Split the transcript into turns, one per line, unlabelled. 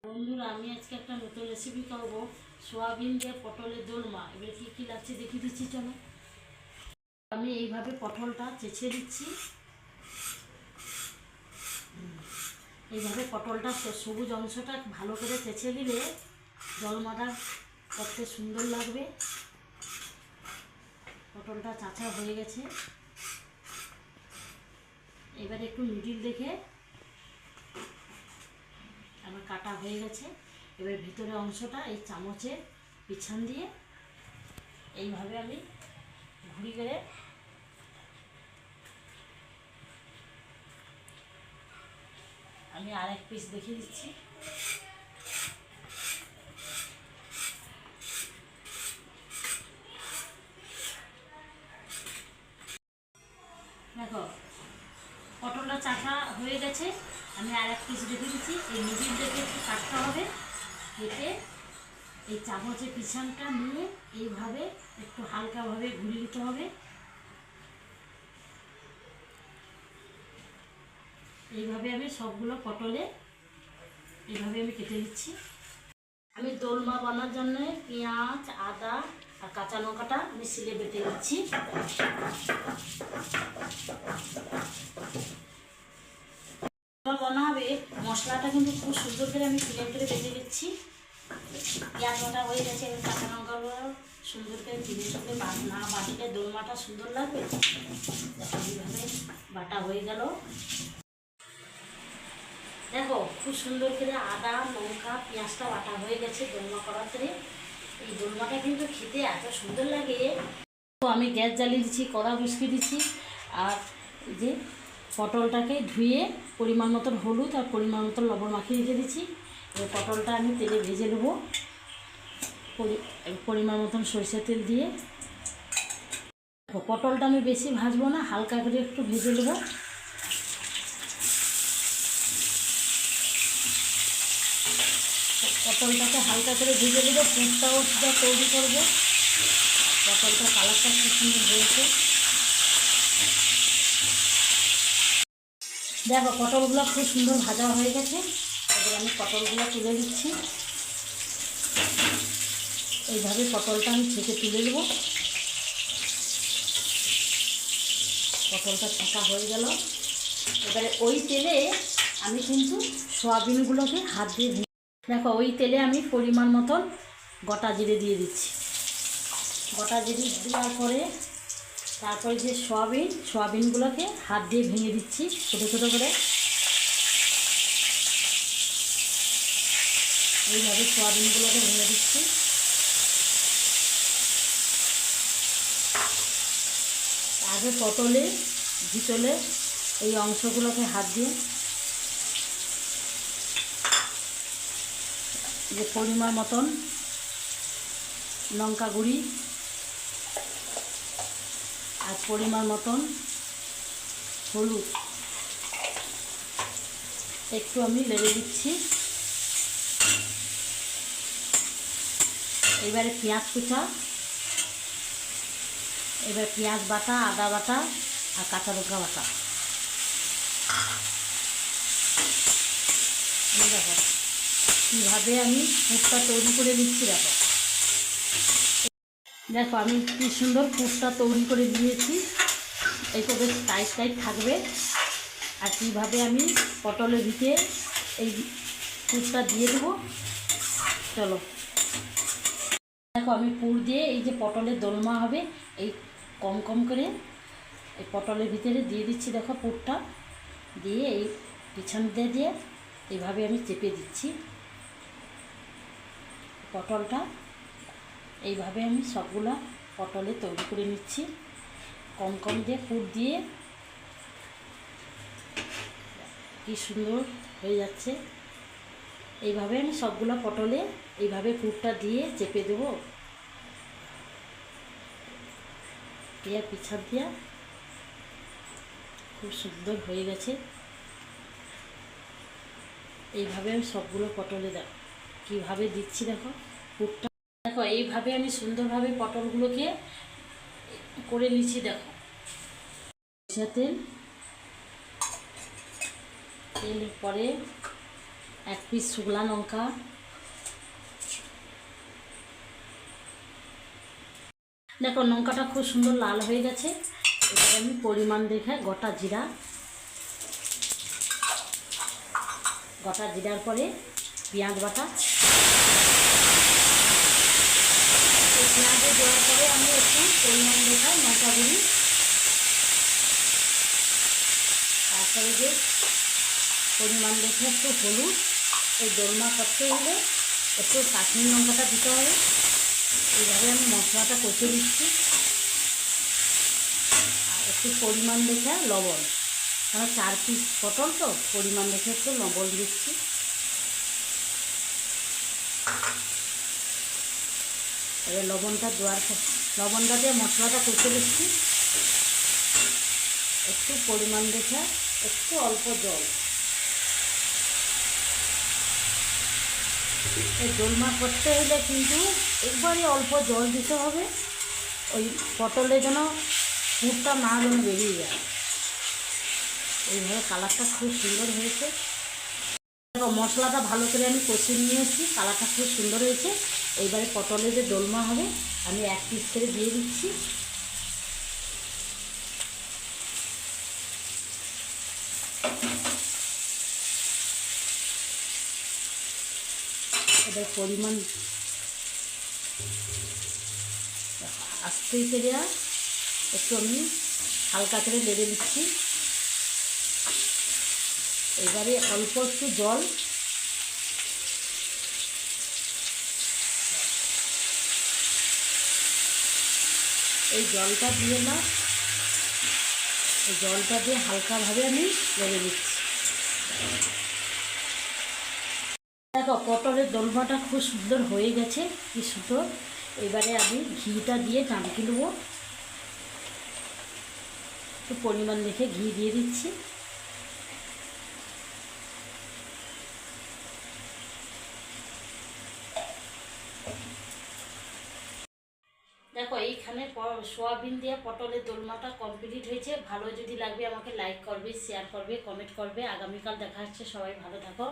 বন্ধুরা, আমি আজকে একটা নতুন রেসিপি করব সোয়াবিন দিয়ে পটলের দোলমা। এবার কী কী লাগছে দেখিয়ে দিচ্ছি, চলো। আমি এইভাবে পটলটা চেঁচে দিচ্ছি। এইভাবে পটলটা সবুজ অংশটা ভালো করে চেঁচে দিলে দোলমাটা করতে সুন্দর লাগবে। পটলটা চাঁচা হয়ে গেছে। এবার একটু মিডিল দেখে আমার কাটা হয়ে গেছে। এবার ভিতরে অংশটা এই চামচের পিছন দিয়ে এইভাবে আমি ঘুরি করে আমি আরেক পিস দেখিয়ে দিচ্ছি। দেখো, পটলটা চাকা হয়ে গেছে। আমি আরেক পিস রেখে দিচ্ছি। এই মিডিল দেখে একটু কাটতে হবে। কেটে এই চামচের পিছনটা নিয়ে এইভাবে একটু হালকাভাবে ঘুরিয়ে দিতে হবে। এইভাবে আমি সবগুলো পটলে এইভাবে আমি কেটে দিচ্ছি। আমি দোলমা বানানোর জন্য পেঁয়াজ, আদা আর কাঁচা লঙ্কাটা আমি শিলে বেটে দিচ্ছি। বানাবে মশলাটা কিন্তু খুব সুন্দর করে আমি শিলে করে বেটে দিচ্ছি। পেঁয়াজ বাটা হয়ে গেছে। এবার কাঁচা লঙ্কাগুলো সুন্দর করে ধীরে ধীরে না বাটিলে দোলমাটা সুন্দর লাগবে। এইভাবে বাটা হয়ে গেল। দেখো, খুব সুন্দর করে আদা, লঙ্কা, পেঁয়াজটা বাটা হয়ে গেছে দোলমা করার পরে। এই দোলমাটা কিন্তু খেতে এত সুন্দর লাগে। তো আমি গ্যাস জ্বালিয়ে দিচ্ছি, কড়া বসিয়ে দিচ্ছি। আর এই যে পটলটাকে ধুয়ে পরিমাণ মতন হলুদ আর পরিমাণ মতন লবণ মাখিয়ে রেখে দিচ্ছি। এবার পটলটা আমি তেলে ভেজে নেব। পরিমাণ মতন সরষের তেল দিয়ে। পটলটা আমি বেশি ভাজবো না, হালকা করে একটু ভেজে নেব। পটলটাকে হালকা করে ভেজে নেব। পুরটাও যা তৈরি করব। পটলটা কালারটা খুব সুন্দর হয়েছে। দেখো, পটলগুলো খুব সুন্দর ভাজা হয়ে গেছে। এবার আমি পটলগুলো তুলে দিচ্ছি। এইভাবে পটলটা আমি ছেঁকে তুলে নেব। পটলটা ছাঁকা হয়ে গেল। এবারে ওই তেলে আমি কিন্তু সয়াবিনগুলোকে হাত দিয়ে দেখো, ওই তেলে আমি পরিমাণ মতন গোটা জিরে দিয়ে দিচ্ছি। গোটা জিরে দেওয়ার পরে তারপরে যে সয়াবিনগুলোকে হাত দিয়ে ভেঙে দিচ্ছি ছোটো ছোটো করে। এইভাবে সয়াবিনগুলোকে ভেঙে দিচ্ছি। আগে পটলে ভিতরে এই অংশগুলোকে হাত দিয়ে যে পরিমাণ মতন লঙ্কা গুঁড়ি আর পরিমাণ মতন হলুদ একটু আমি লেগে দিচ্ছি। এবারে পেঁয়াজ কুচা, এবার পেঁয়াজ বাটা, আদা বাটা আর কাঁচা লঙ্কা বাটা। দেখো কীভাবে আমি পুরটা তৈরি করে নিচ্ছি। দেখো দেখো আমি কী সুন্দর পুরটা তৈরি করে দিয়েছি। এইটা বেশ টাইট টাইট থাকবে। আর কীভাবে আমি পটলের ভিতরে এই পুরটা দিয়ে দেবো, চলো। দেখো, আমি পুর দিয়ে এই যে পটলের দোলমা হবে এই কম কম করে এই পটলের ভিতরে দিয়ে দিচ্ছি। দেখো, পুরটা দিয়ে এই পিছন দিয়ে এইভাবে আমি চেপে দিচ্ছি পটলটা। এইভাবে আমি সবগুলা পটলে তৈরি করে নিচ্ছি। কম কম দিয়ে পুর দিয়ে কি সুন্দর হয়ে যাচ্ছে। এইভাবে আমি সবগুলো পটলে এইভাবে পুরটা দিয়ে চেপে দেবো। দিয়ে পিছন দিয়া খুব সুন্দর হয়ে গেছে। এইভাবে আমি সবগুলো পটলে দেখো কীভাবে দিচ্ছি। দেখো পুরটা, দেখো এইভাবে আমি সুন্দরভাবে পটলগুলোকে করে নিচ্ছি। দেখো সরষের তেলের পরে এক পিস শুকনো লঙ্কা, দেখো লঙ্কাটা খুব সুন্দর লাল হয়ে গেছে। এবারে আমি পরিমাণ দেখে গোটা জিরা, গোটা জিরার পরে পেঁয়াজ বাটা, এই পেঁয়াজে দেওয়ার পরে আমি একটু পরিমাণ দেখে লঙ্কা গুঁড়ি, তারপরে যে পরিমাণ দেখে একটু হলুদ। এই দোলমা করতে হলে একটু কাশ্মীর লঙ্কাটা দিতে হবে। এইভাবে আমি মশলাটা কষে দিচ্ছি। আর একটু পরিমাণ দেখে লবণ, কারণ 4 পিস পটল তো পরিমাণ দেখে একটু লবণ দিচ্ছি। এবার লবণটা দিয়ে মশলাটা কষে দিচ্ছি। একটু পরিমাণ দেখে একটু অল্প জল। এই দোলমা করতে হলে কিন্তু একবারই অল্প জল দিতে হবে, ওই পটলে যেন পুরটা না যেন বেরিয়ে যায়। এইভাবে কালারটা খুব সুন্দর হয়েছে। মশলাটা ভালো করে আমি কষে নিয়েছি, কালারটা খুব সুন্দর হয়েছে। এইবারে পটলে যে দোলমা হবে আমি 1 পিস করে দিয়ে দিচ্ছি। এবার পরিমাণ আস্তে করে একটু আমি হালকা করে লেগে দিচ্ছি। এবারে অল্প একটু জল, এই জলটা দিয়ে এই জলটা দিয়ে হালকাভাবে আমি লেগে দিচ্ছি। দেখো পটলের দোলমাটা খুব সুন্দর হয়ে গেছে, কি সুন্দর। এবারে আমি ঘিটা দিয়ে চামচে নেবো, একটু পরিমাণ দেখে ঘি দিয়ে দিচ্ছি। দেখো এইখানে সোয়াবিন দিয়ে পটলের দোলমাটা কমপ্লিট হয়েছে। ভালো যদি লাগবে আমাকে লাইক করবে, শেয়ার করবে, কমেন্ট করবে। আগামীকাল দেখা হচ্ছে, সবাই ভালো থাকো।